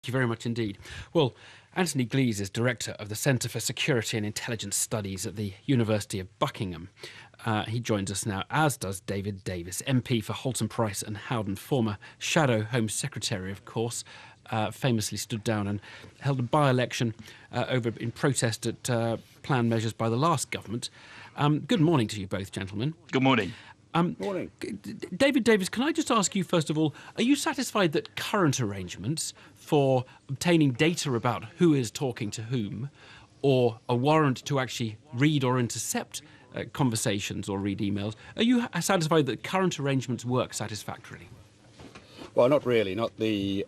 Thank you very much indeed. Well, Anthony Glees is Director of the Centre for Security and Intelligence Studies at the University of Buckingham. He joins us now, as does David Davis, MP for Halton Price and Howden, former Shadow Home Secretary, of course, famously stood down and held a by-election over in protest at planned measures by the last government. Good morning to you both, gentlemen. Good morning. Morning. David Davis, can I just ask you, first of all, are you satisfied that current arrangements for obtaining data about who is talking to whom, or a warrant to actually read or intercept conversations or read emails, are you satisfied that current arrangements work satisfactorily? Well, not really, not the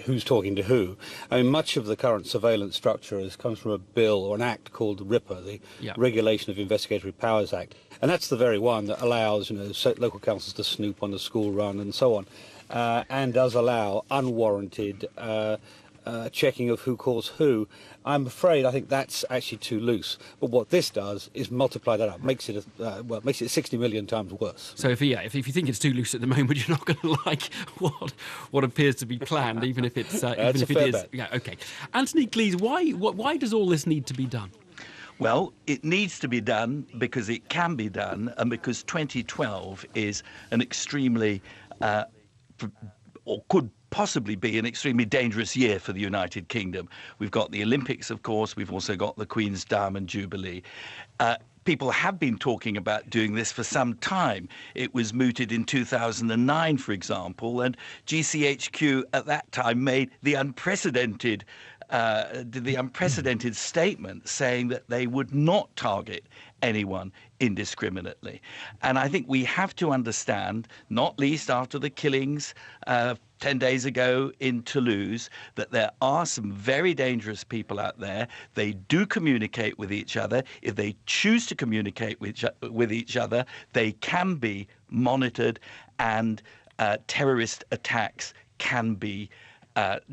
who's talking to who. I mean, much of the current surveillance structure comes from a bill or an act called RIPA, the Regulation of Investigatory Powers Act. And that's the very one that allows, local councils to snoop on the school run and so on, and does allow unwarranted checking of who calls who. I'm afraid I think that's actually too loose. But what this does is multiply that up, makes it 60 million times worse. So if you think it's too loose at the moment, you're not going to like what appears to be planned, even if it's even if it is. Bet. Yeah, okay. Anthony Glees, why does all this need to be done? Well, it needs to be done because it can be done, and because 2012 is an extremely, or could possibly be an extremely dangerous year for the United Kingdom. We've got the Olympics, of course. We've also got the Queen's Diamond Jubilee. People have been talking about doing this for some time. It was mooted in 2009, for example, and GCHQ at that time made the unprecedented statement saying that they would not target anyone indiscriminately. And I think we have to understand, not least after the killings 10 days ago in Toulouse, that there are some very dangerous people out there. They do communicate with each other. If they choose to communicate with each other, they can be monitored, and terrorist attacks can be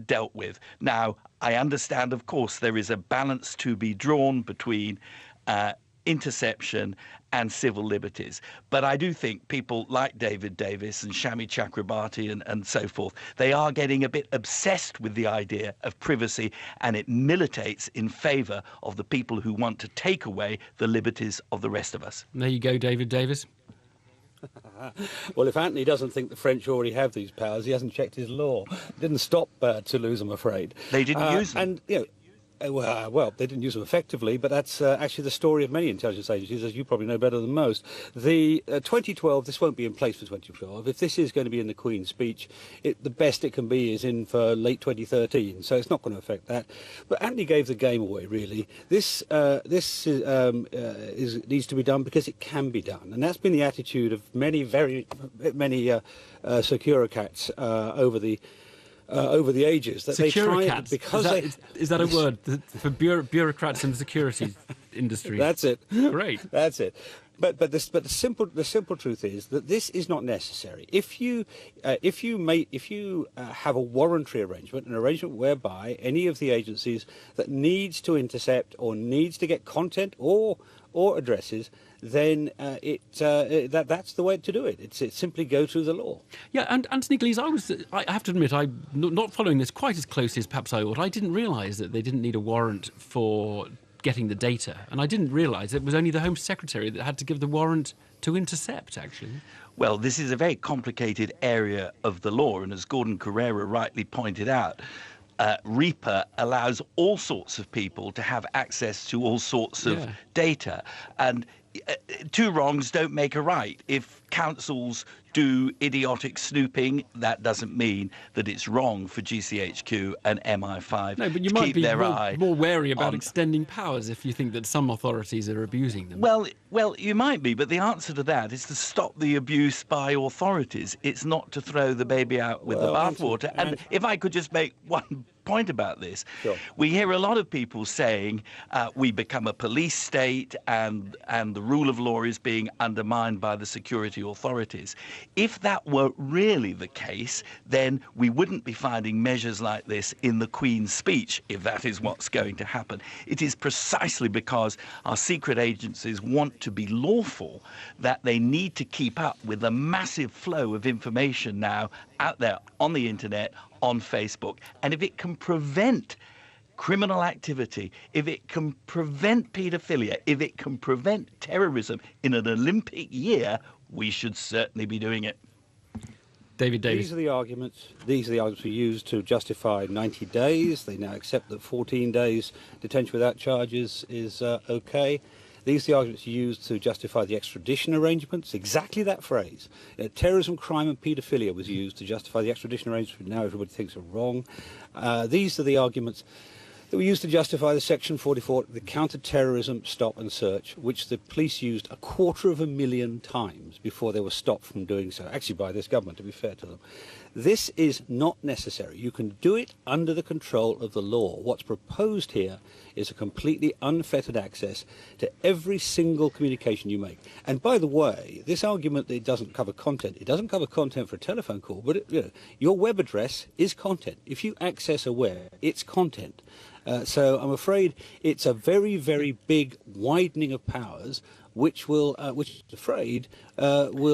dealt with. Now, I understand, of course, there is a balance to be drawn between interception and civil liberties. But I do think people like David Davis and Shami Chakrabarti and so forth, they are getting a bit obsessed with the idea of privacy, and it militates in favour of the people who want to take away the liberties of the rest of us. There you go, David Davis. Well, if Anthony doesn't think the French already have these powers, he hasn't checked his law. It didn't stop Toulouse, I'm afraid. They didn't use them. And, well, they didn't use them effectively, but that's actually the story of many intelligence agencies, as you probably know better than most. The 2012, this won't be in place for 2012. If this is going to be in the Queen's speech, the best it can be is in for late 2013, so it's not going to affect that. But Anthony gave the game away, really. This needs to be done because it can be done, and that's been the attitude of many Securocrats over the ages, that they try because is that a word for bureaucrats in the security industry? That's it. Great. That's it. But the simple truth is that this is not necessary. If you have a warrantary arrangement, an arrangement whereby any of the agencies that needs to intercept or needs to get content or addresses, then that's the way to do it. It's simply go through the law. Yeah, and Anthony Glees, I have to admit, I'm not following this quite as closely as perhaps I ought. I didn't realise that they didn't need a warrant for getting the data, and I didn't realise it was only the Home Secretary that had to give the warrant to intercept, actually. Well, this is a very complicated area of the law, and as Gordon Carrera rightly pointed out, RIPA allows all sorts of people to have access to all sorts of data. And two wrongs don't make a right. If councils do idiotic snooping, that doesn't mean that it's wrong for GCHQ and MI5 no, but you to might keep be their eye more wary about extending powers if you think that some authorities are abusing them. Well, you might be, but the answer to that is to stop the abuse by authorities. It's not to throw the baby out with the bathwater. And if I could just make one point about this. Sure. We hear a lot of people saying we become a police state and the rule of law is being undermined by the security authorities. If that were really the case, then we wouldn't be finding measures like this in the Queen's speech, if that is what's going to happen. It is precisely because our secret agencies want to be lawful that they need to keep up with the massive flow of information now out there on the internet, on Facebook. And if it can prevent criminal activity, if it can prevent paedophilia, if it can prevent terrorism in an Olympic year, we should certainly be doing it. David Davis. These are the arguments we use to justify 90 days. They now accept that 14 days detention without charges is okay. These are the arguments used to justify the extradition arrangements. Exactly that phrase. Terrorism, crime and paedophilia was used to justify the extradition arrangements, which now everybody thinks are wrong. These are the arguments that were used to justify the Section 44, the counter-terrorism stop and search, which the police used 250,000 times before they were stopped from doing so, actually by this government, to be fair to them. This is not necessary. You can do it under the control of the law. What's proposed here is a completely unfettered access to every single communication you make. And by the way, this argument that it doesn't cover content, it doesn't cover content for a telephone call, but your web address is content. If you access a web, it's content. So I'm afraid it's a very, very big widening of powers, which will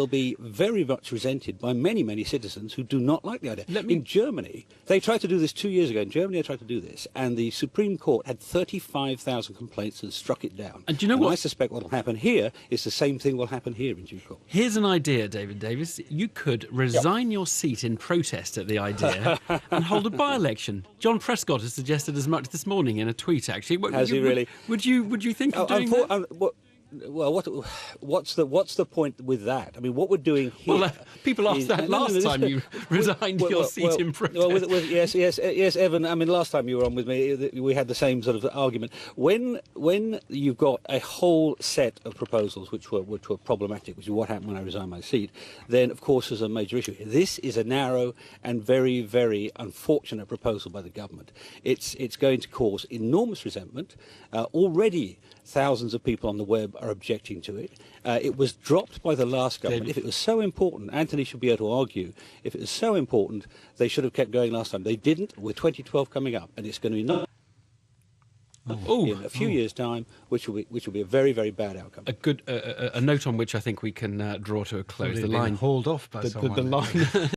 be very much resented by many, many citizens who do not like the idea. In Germany, they tried to do this 2 years ago. In Germany, they tried to do this, and the Supreme Court had 35,000 complaints and struck it down. And do you know what? I suspect what will happen here is the same thing will happen here in due course. Here's an idea, David Davis. You could resign your seat in protest at the idea and hold a by-election. John Prescott has suggested as much this morning in a tweet, actually. Has he really? Would you think of doing that? Well, what's the point with that? I mean, what we're doing here... Well, people asked that last time you resigned your seat in protest. Yes, Evan, I mean, last time you were on with me, we had the same sort of argument. When you've got a whole set of proposals which were problematic, which is what happened when I resigned my seat, then, of course, there's a major issue. This is a narrow and very, very unfortunate proposal by the government. It's going to cause enormous resentment. Already, thousands of people on the web are objecting to it. It was dropped by the last government. If it was so important, Anthony should be able to argue, if it was so important, they should have kept going last time. They didn't, with 2012 coming up, and it's going to be not in a few years' time, which will be a very, very bad outcome. A note on which I think we can draw to a close. The line hauled off by someone. The line.